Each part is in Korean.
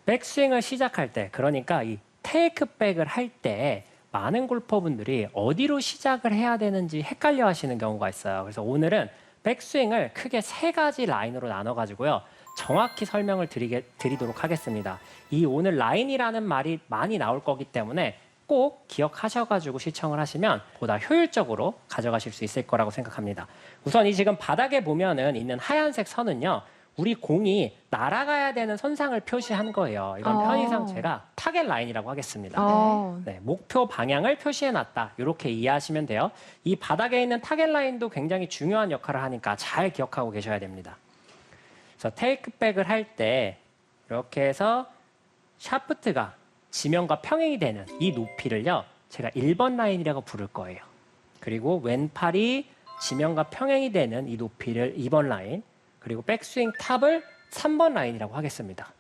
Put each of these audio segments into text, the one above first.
백스윙을 시작할 때, 그러니까 이 테이크백을 할 때 많은 골퍼분들이 어디로 시작을 해야 되는지 헷갈려 하시는 경우가 있어요. 그래서 오늘은 백스윙을 크게 세 가지 라인으로 나눠가지고요. 정확히 설명을 드리도록 하겠습니다. 이 오늘 라인이라는 말이 많이 나올 거기 때문에 꼭 기억하셔가지고 시청을 하시면 보다 효율적으로 가져가실 수 있을 거라고 생각합니다. 우선 이 지금 바닥에 보면은 있는 하얀색 선은요. 우리 공이 날아가야 되는 선상을 표시한 거예요. 이건 편의상 제가 타겟 라인이라고 하겠습니다. 네, 목표 방향을 표시해놨다. 이렇게 이해하시면 돼요. 이 바닥에 있는 타겟 라인도 굉장히 중요한 역할을 하니까 잘 기억하고 계셔야 됩니다. 그래서 테이크백을 할 때 이렇게 해서 샤프트가 지면과 평행이 되는 이 높이를요. 제가 1번 라인이라고 부를 거예요. 그리고 왼팔이 지면과 평행이 되는 이 높이를 2번 라인, 그리고 백스윙 탑을 3번 라인이라고 하겠습니다.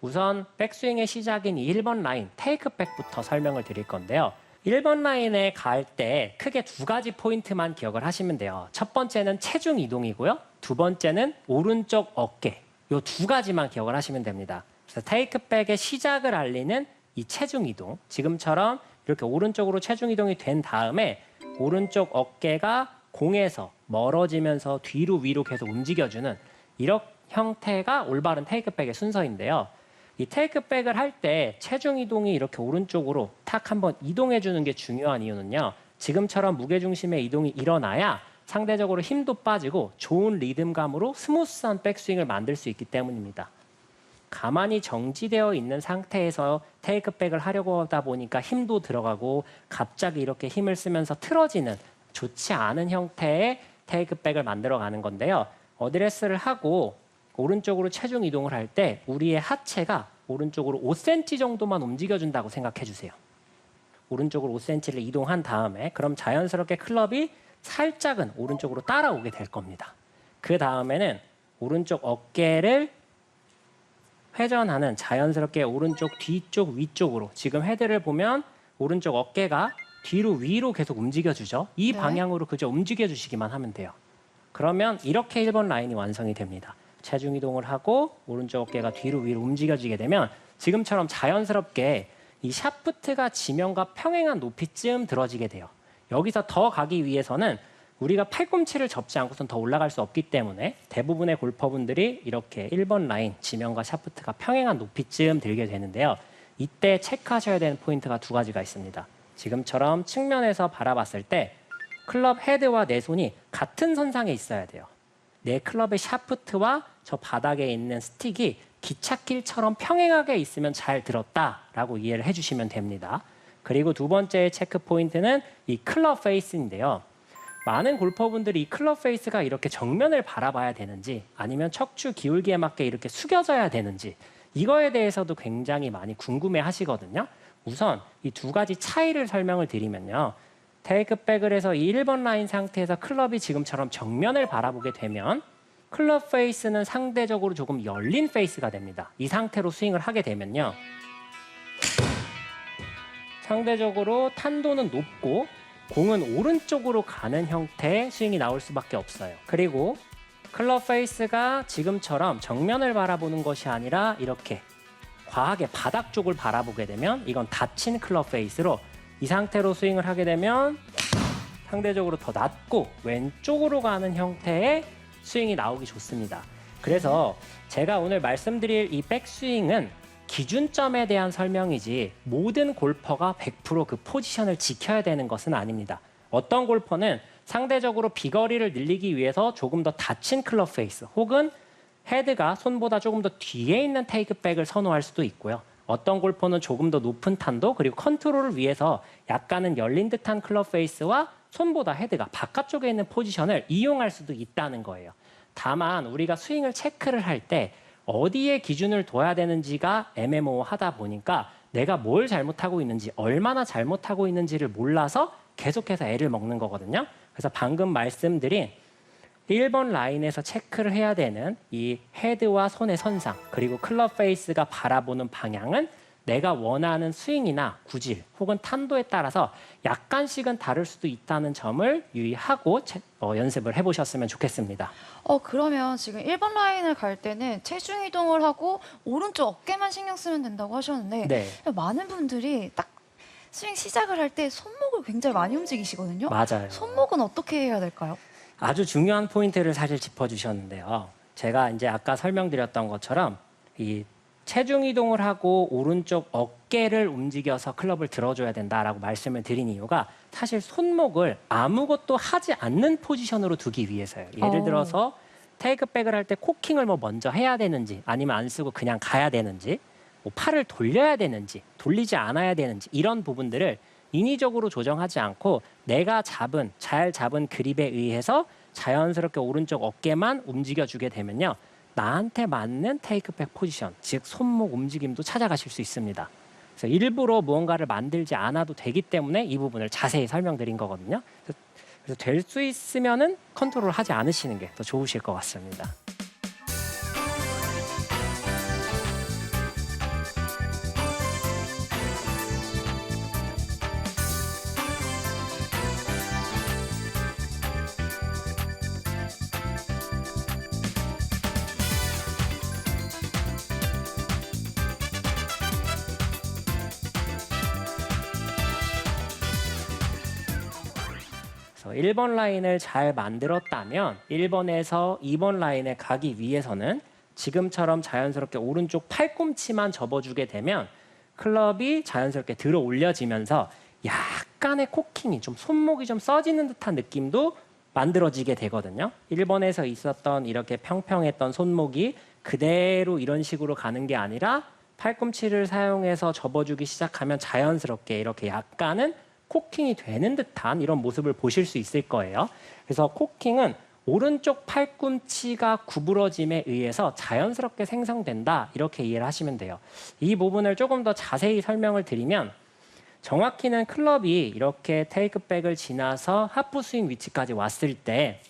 우선 백스윙의 시작인 이 1번 라인, 테이크백부터 설명을 드릴 건데요. 1번 라인에 갈 때 크게 두 가지 포인트만 기억을 하시면 돼요. 첫 번째는 체중 이동이고요. 두 번째는 오른쪽 어깨. 이 두 가지만 기억을 하시면 됩니다. 그래서 테이크백의 시작을 알리는 이 체중 이동. 지금처럼 이렇게 오른쪽으로 체중 이동이 된 다음에 오른쪽 어깨가 공에서 멀어지면서 뒤로 위로 계속 움직여주는 이런 형태가 올바른 테이크백의 순서인데요. 이 테이크백을 할 때 체중 이동이 이렇게 오른쪽으로 탁 한번 이동해 주는 게 중요한 이유는요. 지금처럼 무게중심의 이동이 일어나야 상대적으로 힘도 빠지고 좋은 리듬감으로 스무스한 백스윙을 만들 수 있기 때문입니다. 가만히 정지되어 있는 상태에서 테이크백을 하려고 하다 보니까 힘도 들어가고 갑자기 이렇게 힘을 쓰면서 틀어지는 좋지 않은 형태의 테이크백을 만들어가는 건데요. 어드레스를 하고 오른쪽으로 체중 이동을 할 때 우리의 하체가 오른쪽으로 5cm 정도만 움직여준다고 생각해 주세요. 오른쪽으로 5cm를 이동한 다음에 그럼 자연스럽게 클럽이 살짝은 오른쪽으로 따라오게 될 겁니다. 그 다음에는 오른쪽 어깨를 회전하는 자연스럽게 오른쪽 뒤쪽 위쪽으로 지금 헤드를 보면 오른쪽 어깨가 뒤로 위로 계속 움직여주죠. 이 방향으로 그저 움직여주시기만 하면 돼요. 그러면 이렇게 1번 라인이 완성이 됩니다. 체중 이동을 하고 오른쪽 어깨가 뒤로 위로 움직여지게 되면 지금처럼 자연스럽게 이 샤프트가 지면과 평행한 높이쯤 들어지게 돼요. 여기서 더 가기 위해서는 우리가 팔꿈치를 접지 않고선 더 올라갈 수 없기 때문에 대부분의 골퍼분들이 이렇게 1번 라인, 지면과 샤프트가 평행한 높이쯤 들게 되는데요. 이때 체크하셔야 되는 포인트가 두 가지가 있습니다. 지금처럼 측면에서 바라봤을 때 클럽 헤드와 내 손이 같은 선상에 있어야 돼요. 내 클럽의 샤프트와 저 바닥에 있는 스틱이 기찻길처럼 평행하게 있으면 잘 들었다라고 이해를 해주시면 됩니다. 그리고 두 번째 체크 포인트는 이 클럽 페이스인데요. 많은 골퍼분들이 이 클럽 페이스가 이렇게 정면을 바라봐야 되는지 아니면 척추 기울기에 맞게 이렇게 숙여져야 되는지 이거에 대해서도 굉장히 많이 궁금해 하시거든요. 우선 이 두 가지 차이를 설명을 드리면요. 테이크백을 해서 이 1번 라인 상태에서 클럽이 지금처럼 정면을 바라보게 되면 클럽 페이스는 상대적으로 조금 열린 페이스가 됩니다. 이 상태로 스윙을 하게 되면요. 상대적으로 탄도는 높고 공은 오른쪽으로 가는 형태의 스윙이 나올 수밖에 없어요. 그리고 클럽 페이스가 지금처럼 정면을 바라보는 것이 아니라 이렇게 과하게 바닥 쪽을 바라보게 되면 이건 닫힌 클럽 페이스로 이 상태로 스윙을 하게 되면 상대적으로 더 낮고 왼쪽으로 가는 형태의 스윙이 나오기 좋습니다. 그래서 제가 오늘 말씀드릴 이 백스윙은 기준점에 대한 설명이지 모든 골퍼가 100% 그 포지션을 지켜야 되는 것은 아닙니다. 어떤 골퍼는 상대적으로 비거리를 늘리기 위해서 조금 더 닫힌 클럽 페이스 혹은 헤드가 손보다 조금 더 뒤에 있는 테이크백을 선호할 수도 있고요. 어떤 골퍼는 조금 더 높은 탄도 그리고 컨트롤을 위해서 약간은 열린 듯한 클럽 페이스와 손보다 헤드가 바깥쪽에 있는 포지션을 이용할 수도 있다는 거예요. 다만 우리가 스윙을 체크를 할 때 어디에 기준을 둬야 되는지가 애매모호하다 보니까 내가 뭘 잘못하고 있는지 얼마나 잘못하고 있는지를 몰라서 계속해서 애를 먹는 거거든요. 그래서 방금 말씀드린 1번 라인에서 체크를 해야 되는 이 헤드와 손의 선상 그리고 클럽 페이스가 바라보는 방향은 내가 원하는 스윙이나 구질 혹은 탄도에 따라서 약간씩은 다를 수도 있다는 점을 유의하고 연습을 해보셨으면 좋겠습니다. 그러면 지금 1번 라인을 갈 때는 체중 이동을 하고 오른쪽 어깨만 신경 쓰면 된다고 하셨는데 네, 많은 분들이 딱 스윙 시작을 할 때 손목을 굉장히 많이 움직이시거든요. 맞아요. 손목은 어떻게 해야 될까요? 아주 중요한 포인트를 사실 짚어주셨는데요. 제가 이제 아까 설명드렸던 것처럼 이 체중 이동을 하고 오른쪽 어깨를 움직여서 클럽을 들어줘야 된다라고 말씀을 드린 이유가 사실 손목을 아무것도 하지 않는 포지션으로 두기 위해서예요. 예를 들어서 테이크백을 할 때 코킹을 뭐 먼저 해야 되는지 아니면 안 쓰고 그냥 가야 되는지 뭐 팔을 돌려야 되는지 돌리지 않아야 되는지 이런 부분들을 인위적으로 조정하지 않고 내가 잘 잡은 그립에 의해서 자연스럽게 오른쪽 어깨만 움직여주게 되면요. 나한테 맞는 테이크백 포지션, 즉 손목 움직임도 찾아가실 수 있습니다. 그래서 일부러 무언가를 만들지 않아도 되기 때문에 이 부분을 자세히 설명드린 거거든요. 그래서 될 수 있으면은 컨트롤 하지 않으시는 게 더 좋으실 것 같습니다. 그래서 1번 라인을 잘 만들었다면 1번에서 2번 라인에 가기 위해서는 지금처럼 자연스럽게 오른쪽 팔꿈치만 접어주게 되면 클럽이 자연스럽게 들어 올려지면서 약간의 코킹이 좀 손목이 좀 써지는 듯한 느낌도 만들어지게 되거든요. 1번에서 있었던 이렇게 평평했던 손목이 그대로 이런 식으로 가는 게 아니라 팔꿈치를 사용해서 접어주기 시작하면 자연스럽게 이렇게 약간은 코킹이 되는 듯한 이런 모습을 보실 수 있을 거예요. 그래서 코킹은 오른쪽 팔꿈치가 구부러짐에 의해서 자연스럽게 생성된다 이렇게 이해를 하시면 돼요. 이 부분을 조금 더 자세히 설명을 드리면 정확히는 클럽이 이렇게 테이크백을 지나서 하프 스윙 위치까지 왔을 때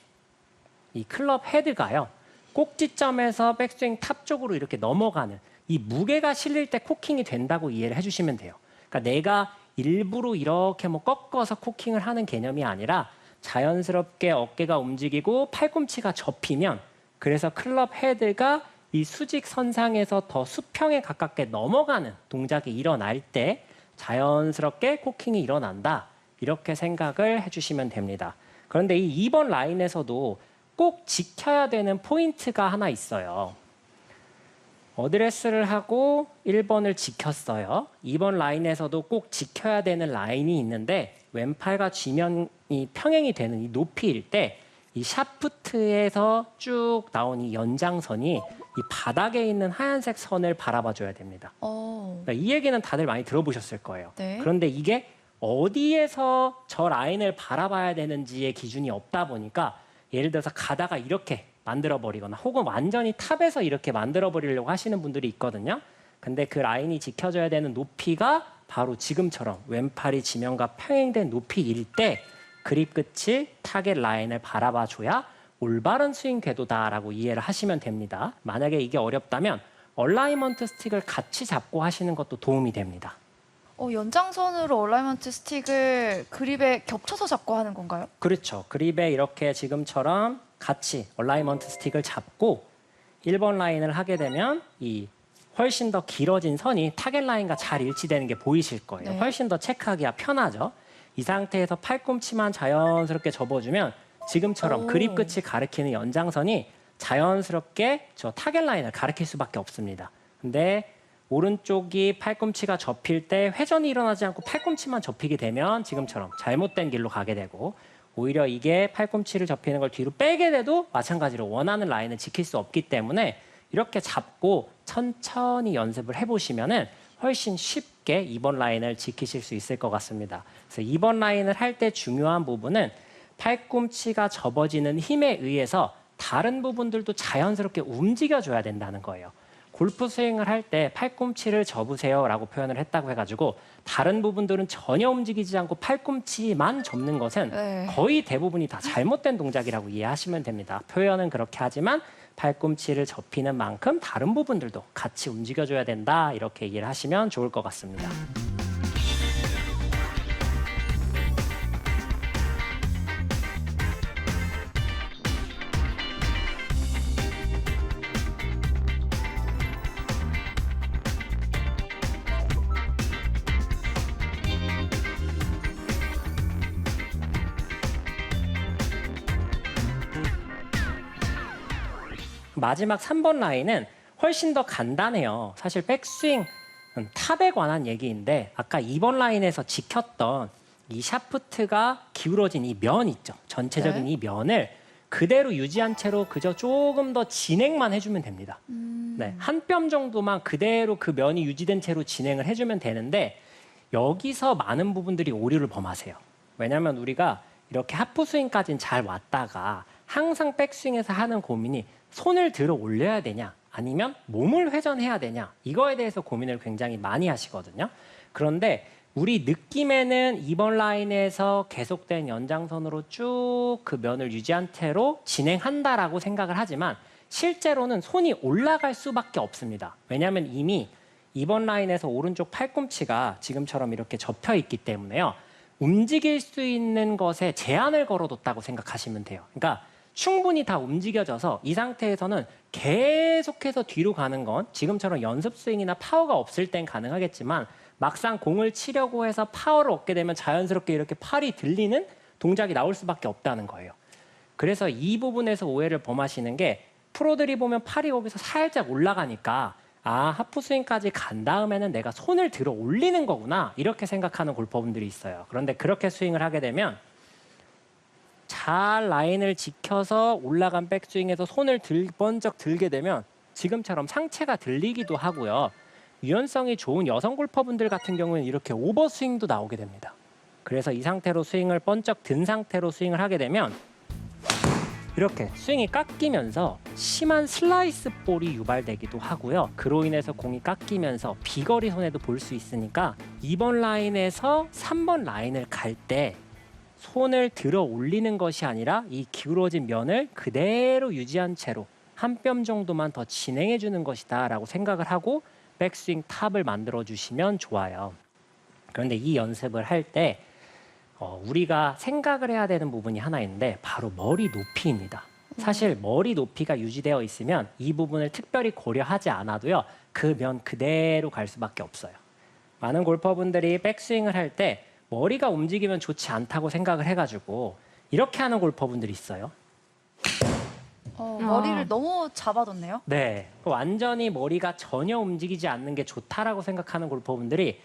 이 클럽 헤드가요. 꼭지점에서 백스윙 탑 쪽으로 이렇게 넘어가는 이 무게가 실릴 때 코킹이 된다고 이해를 해주시면 돼요. 그러니까 내가 일부러 이렇게 뭐 꺾어서 코킹을 하는 개념이 아니라 자연스럽게 어깨가 움직이고 팔꿈치가 접히면 그래서 클럽 헤드가 이 수직 선상에서 더 수평에 가깝게 넘어가는 동작이 일어날 때 자연스럽게 코킹이 일어난다. 이렇게 생각을 해주시면 됩니다. 그런데 이 2번 라인에서도 꼭 지켜야 되는 포인트가 하나 있어요. 어드레스를 하고 1번을 지켰어요. 2번 라인에서도 꼭 지켜야 되는 라인이 있는데 왼팔과 쥐면이 평행이 되는 이 높이일 때 이 샤프트에서 쭉 나온 이 연장선이 이 바닥에 있는 하얀색 선을 바라봐 줘야 됩니다. 그러니까 이 얘기는 다들 많이 들어보셨을 거예요. 네. 그런데 이게 어디에서 저 라인을 바라봐야 되는지의 기준이 없다 보니까 예를 들어서 가다가 이렇게 만들어버리거나 혹은 완전히 탑에서 이렇게 만들어버리려고 하시는 분들이 있거든요. 근데 그 라인이 지켜져야 되는 높이가 바로 지금처럼 왼팔이 지면과 평행된 높이일 때 그립 끝이 타겟 라인을 바라봐줘야 올바른 스윙 궤도다라고 이해를 하시면 됩니다. 만약에 이게 어렵다면 얼라이먼트 스틱을 같이 잡고 하시는 것도 도움이 됩니다. 연장선으로 얼라이먼트 스틱을 그립에 겹쳐서 잡고 하는 건가요? 그렇죠. 그립에 이렇게 지금처럼 같이 얼라이먼트 스틱을 잡고 1번 라인을 하게 되면 이 훨씬 더 길어진 선이 타겟 라인과 잘 일치되는 게 보이실 거예요. 네. 훨씬 더 체크하기가 편하죠. 이 상태에서 팔꿈치만 자연스럽게 접어주면 지금처럼 그립 끝이 가리키는 연장선이 자연스럽게 저 타겟 라인을 가리킬 수밖에 없습니다. 근데 오른쪽이 팔꿈치가 접힐 때 회전이 일어나지 않고 팔꿈치만 접히게 되면 지금처럼 잘못된 길로 가게 되고 오히려 이게 팔꿈치를 접히는 걸 뒤로 빼게 돼도 마찬가지로 원하는 라인을 지킬 수 없기 때문에 이렇게 잡고 천천히 연습을 해보시면은 훨씬 쉽게 2번 라인을 지키실 수 있을 것 같습니다. 그래서 2번 라인을 할 때 중요한 부분은 팔꿈치가 접어지는 힘에 의해서 다른 부분들도 자연스럽게 움직여줘야 된다는 거예요. 골프 스윙을 할 때 팔꿈치를 접으세요라고 표현을 했다고 해가지고 다른 부분들은 전혀 움직이지 않고 팔꿈치만 접는 것은 네. 거의 대부분이 다 잘못된 동작이라고 이해하시면 됩니다. 표현은 그렇게 하지만 팔꿈치를 접히는 만큼 다른 부분들도 같이 움직여줘야 된다. 이렇게 얘기를 하시면 좋을 것 같습니다. 마지막 3번 라인은 훨씬 더 간단해요. 사실 백스윙 탑에 관한 얘기인데 아까 2번 라인에서 지켰던 이 샤프트가 기울어진 이 면 있죠. 전체적인 네. 이 면을 그대로 유지한 채로 그저 조금 더 진행만 해주면 됩니다. 네, 한 뼘 정도만 그대로 그 면이 유지된 채로 진행을 해주면 되는데 여기서 많은 부분들이 오류를 범하세요. 왜냐하면 우리가 이렇게 하프 스윙까지는 잘 왔다가 항상 백스윙에서 하는 고민이 손을 들어 올려야 되냐 아니면 몸을 회전해야 되냐 이거에 대해서 고민을 굉장히 많이 하시거든요. 그런데 우리 느낌에는 2번 라인에서 계속된 연장선으로 쭉 그 면을 유지한 채로 진행한다라고 생각을 하지만 실제로는 손이 올라갈 수밖에 없습니다. 왜냐하면 이미 2번 라인에서 오른쪽 팔꿈치가 지금처럼 이렇게 접혀 있기 때문에요. 움직일 수 있는 것에 제한을 걸어뒀다고 생각하시면 돼요. 그러니까 충분히 다 움직여져서 이 상태에서는 계속해서 뒤로 가는 건 지금처럼 연습 스윙이나 파워가 없을 땐 가능하겠지만 막상 공을 치려고 해서 파워를 얻게 되면 자연스럽게 이렇게 팔이 들리는 동작이 나올 수밖에 없다는 거예요. 그래서 이 부분에서 오해를 범하시는 게 프로들이 보면 팔이 거기서 살짝 올라가니까 아, 하프 스윙까지 간 다음에는 내가 손을 들어 올리는 거구나 이렇게 생각하는 골퍼분들이 있어요. 그런데 그렇게 스윙을 하게 되면 잘 라인을 지켜서 올라간 백스윙에서 손을 번쩍 들게 되면 지금처럼 상체가 들리기도 하고요. 유연성이 좋은 여성 골퍼분들 같은 경우는 이렇게 오버스윙도 나오게 됩니다. 그래서 이 상태로 스윙을 번쩍 든 상태로 스윙을 하게 되면 이렇게 스윙이 깎이면서 심한 슬라이스 볼이 유발되기도 하고요. 그로 인해서 공이 깎이면서 비거리 손해도 볼 수 있으니까 2번 라인에서 3번 라인을 갈 때 손을 들어 올리는 것이 아니라 이 기울어진 면을 그대로 유지한 채로 한 뼘 정도만 더 진행해 주는 것이다 라고 생각을 하고 백스윙 탑을 만들어 주시면 좋아요. 그런데 이 연습을 할 때 우리가 생각을 해야 되는 부분이 하나 있는데 바로 머리 높이입니다. 사실 머리 높이가 유지되어 있으면 이 부분을 특별히 고려하지 않아도요. 그 면 그대로 갈 수밖에 없어요. 많은 골퍼분들이 백스윙을 할 때 머리가 움직이면 좋지 않다고 생각을 해가지고 이렇게 하는 골퍼분들이 있어요. 머리를 너무 잡아뒀네요. 네, 완전히 머리가 전혀 움직이지 않는 게 좋다라고 생각하는 골퍼분들이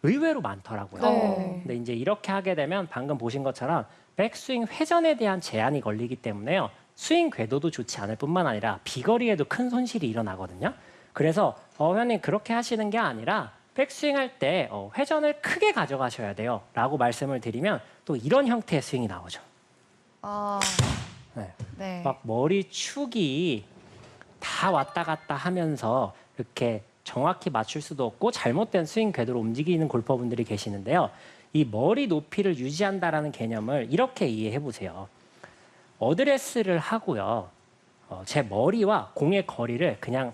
의외로 많더라고요. 네. 근데 이제 이렇게 하게 되면 방금 보신 것처럼 백스윙 회전에 대한 제한이 걸리기 때문에요. 스윙 궤도도 좋지 않을 뿐만 아니라 비거리에도 큰 손실이 일어나거든요. 그래서 회원님 그렇게 하시는 게 아니라 백스윙 할 때 회전을 크게 가져가셔야 돼요. 라고 말씀을 드리면 또 이런 형태의 스윙이 나오죠. 아, 네. 네. 막 머리 축이 다 왔다 갔다 하면서 이렇게 정확히 맞출 수도 없고 잘못된 스윙 궤도로 움직이는 골퍼분들이 계시는데요. 이 머리 높이를 유지한다라는 개념을 이렇게 이해해 보세요. 어드레스를 하고요. 제 머리와 공의 거리를 그냥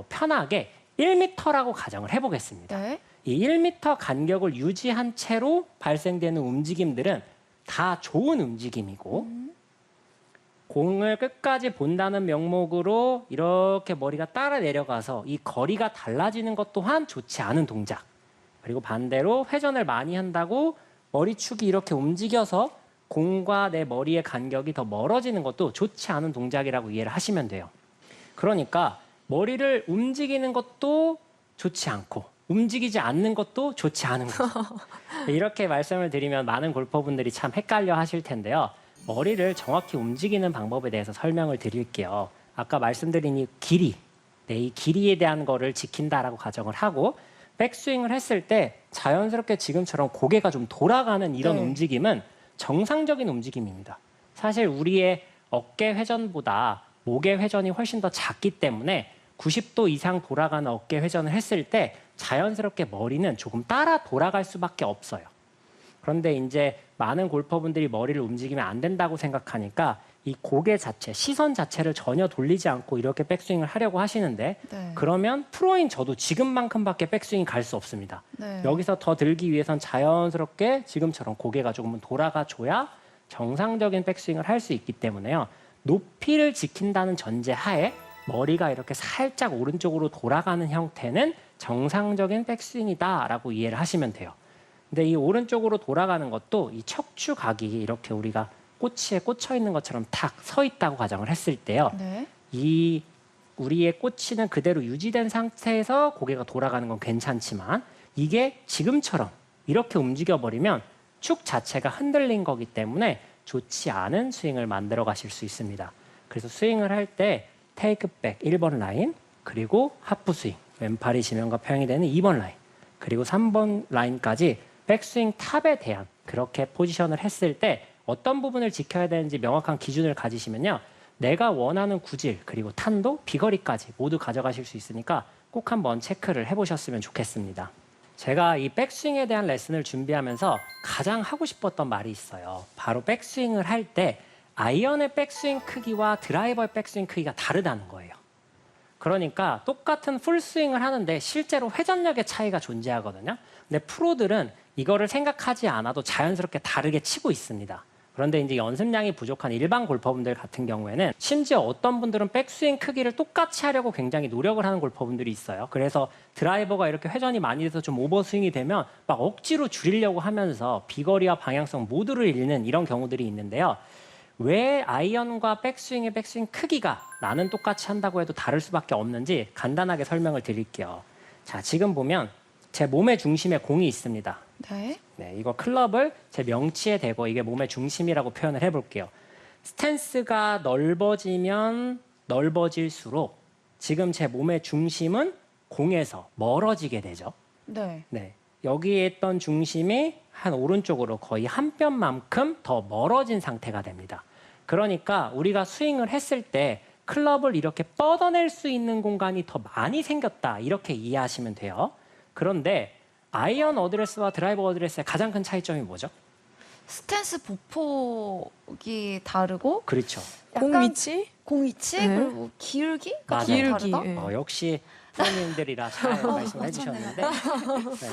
편하게 1m라고 가정을 해보겠습니다. 네. 이 1m 간격을 유지한 채로 발생되는 움직임들은 다 좋은 움직임이고 공을 끝까지 본다는 명목으로 이렇게 머리가 따라 내려가서 이 거리가 달라지는 것 또한 좋지 않은 동작. 그리고 반대로 회전을 많이 한다고 머리축이 이렇게 움직여서 공과 내 머리의 간격이 더 멀어지는 것도 좋지 않은 동작이라고 이해를 하시면 돼요. 그러니까 머리를 움직이는 것도 좋지 않고 움직이지 않는 것도 좋지 않은 거죠. 이렇게 말씀을 드리면 많은 골퍼분들이 참 헷갈려 하실 텐데요. 머리를 정확히 움직이는 방법에 대해서 설명을 드릴게요. 아까 말씀드린 이 길이, 이 길이에 대한 거를 지킨다라고 가정을 하고 백스윙을 했을 때 자연스럽게 지금처럼 고개가 좀 돌아가는 이런 네. 움직임은 정상적인 움직임입니다. 사실 우리의 어깨 회전보다 목의 회전이 훨씬 더 작기 때문에 90도 이상 돌아가는 어깨 회전을 했을 때 자연스럽게 머리는 조금 따라 돌아갈 수밖에 없어요. 그런데 이제 많은 골퍼분들이 머리를 움직이면 안 된다고 생각하니까 이 고개 자체, 시선 자체를 전혀 돌리지 않고 이렇게 백스윙을 하려고 하시는데 네. 그러면 프로인 저도 지금만큼밖에 백스윙이 갈 수 없습니다. 네. 여기서 더 들기 위해선 자연스럽게 지금처럼 고개가 조금은 돌아가 줘야 정상적인 백스윙을 할 수 있기 때문에요. 높이를 지킨다는 전제 하에 머리가 이렇게 살짝 오른쪽으로 돌아가는 형태는 정상적인 백스윙이다라고 이해를 하시면 돼요. 근데 이 오른쪽으로 돌아가는 것도 이 척추각이 이렇게 우리가 꼬치에 꽂혀 있는 것처럼 탁 서 있다고 가정을 했을 때요. 네. 이 우리의 꼬치는 그대로 유지된 상태에서 고개가 돌아가는 건 괜찮지만 이게 지금처럼 이렇게 움직여 버리면 축 자체가 흔들린 거기 때문에 좋지 않은 스윙을 만들어 가실 수 있습니다. 그래서 스윙을 할 때 테이크백 1번 라인, 그리고 하프 스윙, 왼팔이 지면과 평행이 되는 2번 라인, 그리고 3번 라인까지 백스윙 탑에 대한 그렇게 포지션을 했을 때 어떤 부분을 지켜야 되는지 명확한 기준을 가지시면요. 내가 원하는 구질, 그리고 탄도, 비거리까지 모두 가져가실 수 있으니까 꼭 한번 체크를 해보셨으면 좋겠습니다. 제가 이 백스윙에 대한 레슨을 준비하면서 가장 하고 싶었던 말이 있어요. 바로 백스윙을 할 때 아이언의 백스윙 크기와 드라이버의 백스윙 크기가 다르다는 거예요. 그러니까 똑같은 풀스윙을 하는데 실제로 회전력의 차이가 존재하거든요. 근데 프로들은 이거를 생각하지 않아도 자연스럽게 다르게 치고 있습니다. 그런데 이제 연습량이 부족한 일반 골퍼분들 같은 경우에는 심지어 어떤 분들은 백스윙 크기를 똑같이 하려고 굉장히 노력을 하는 골퍼분들이 있어요. 그래서 드라이버가 이렇게 회전이 많이 돼서 좀 오버스윙이 되면 막 억지로 줄이려고 하면서 비거리와 방향성 모두를 잃는 이런 경우들이 있는데요. 왜 아이언과 백스윙의 백스윙 크기가 나는 똑같이 한다고 해도 다를 수밖에 없는지 간단하게 설명을 드릴게요. 자, 지금 보면 제 몸의 중심에 공이 있습니다. 네. 네, 이거 클럽을 제 명치에 대고 이게 몸의 중심이라고 표현을 해볼게요. 스탠스가 넓어지면 넓어질수록 지금 제 몸의 중심은 공에서 멀어지게 되죠. 네. 네, 여기에 있던 중심이 한 오른쪽으로 거의 한 뼘만큼 더 멀어진 상태가 됩니다. 그러니까 우리가 스윙을 했을 때 클럽을 이렇게 뻗어낼 수 있는 공간이 더 많이 생겼다 이렇게 이해하시면 돼요. 그런데 아이언 어드레스와 드라이버 어드레스의 가장 큰 차이점이 뭐죠? 스탠스 보폭이 다르고 그렇죠. 공 약간 위치? 공 위치 네. 그리고 기울기가 맞아요. 좀 기울기. 다르다. 예. 역시 프로님들이라 잘 말씀해 주셨는데 네.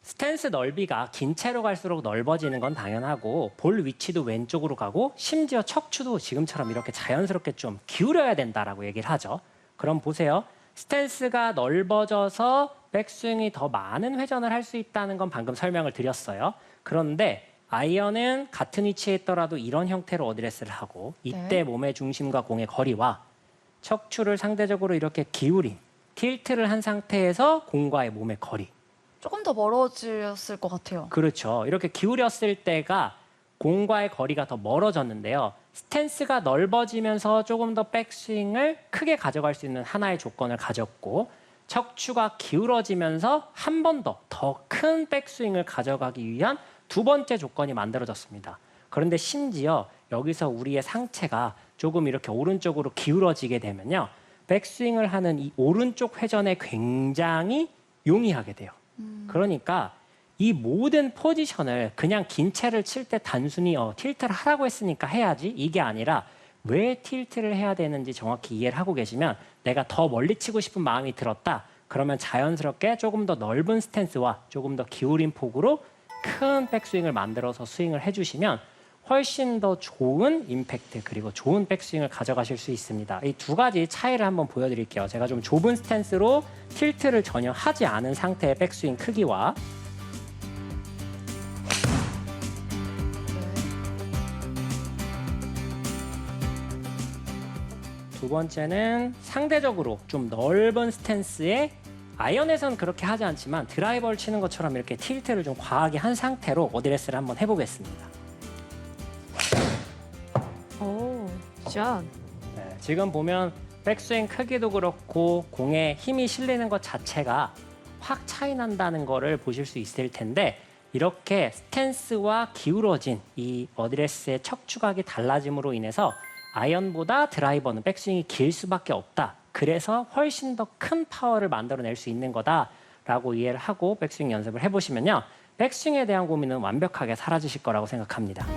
스탠스 넓이가 긴 채로 갈수록 넓어지는 건 당연하고 볼 위치도 왼쪽으로 가고 심지어 척추도 지금처럼 이렇게 자연스럽게 좀 기울여야 된다라고 얘기를 하죠. 그럼 보세요. 스탠스가 넓어져서 백스윙이 더 많은 회전을 할 수 있다는 건 방금 설명을 드렸어요. 그런데 아이언은 같은 위치에 있더라도 이런 형태로 어드레스를 하고 이때 네. 몸의 중심과 공의 거리와 척추를 상대적으로 이렇게 기울인 틸트를 한 상태에서 공과의 몸의 거리. 조금 더 멀어졌을 것 같아요. 그렇죠. 이렇게 기울였을 때가 공과의 거리가 더 멀어졌는데요. 스탠스가 넓어지면서 조금 더 백스윙을 크게 가져갈 수 있는 하나의 조건을 가졌고 척추가 기울어지면서 한 번 더 큰 백스윙을 가져가기 위한 두 번째 조건이 만들어졌습니다. 그런데 심지어 여기서 우리의 상체가 조금 이렇게 오른쪽으로 기울어지게 되면요. 백스윙을 하는 이 오른쪽 회전에 굉장히 용이하게 돼요. 그러니까 이 모든 포지션을 그냥 긴 채를 칠 때 단순히 틸트를 하라고 했으니까 해야지 이게 아니라 왜 틸트를 해야 되는지 정확히 이해를 하고 계시면 내가 더 멀리 치고 싶은 마음이 들었다. 그러면 자연스럽게 조금 더 넓은 스탠스와 조금 더 기울인 폭으로 큰 백스윙을 만들어서 스윙을 해주시면 훨씬 더 좋은 임팩트 그리고 좋은 백스윙을 가져가실 수 있습니다. 이 두 가지 차이를 한번 보여드릴게요. 제가 좀 좁은 스탠스로 틸트를 전혀 하지 않은 상태의 백스윙 크기와 두 번째는 상대적으로 좀 넓은 스탠스의 아이언에서는 그렇게 하지 않지만 드라이버를 치는 것처럼 이렇게 틸트를 좀 과하게 한 상태로 어드레스를 한번 해보겠습니다. 오, 샷. 네, 지금 보면 백스윙 크기도 그렇고 공에 힘이 실리는 것 자체가 확 차이 난다는 거를 보실 수 있을 텐데 이렇게 스탠스와 기울어진 이 어드레스의 척추각이 달라짐으로 인해서 아이언보다 드라이버는 백스윙이 길 수밖에 없다. 그래서 훨씬 더 큰 파워를 만들어낼 수 있는 거다라고 이해를 하고 백스윙 연습을 해보시면요. 백스윙에 대한 고민은 완벽하게 사라지실 거라고 생각합니다.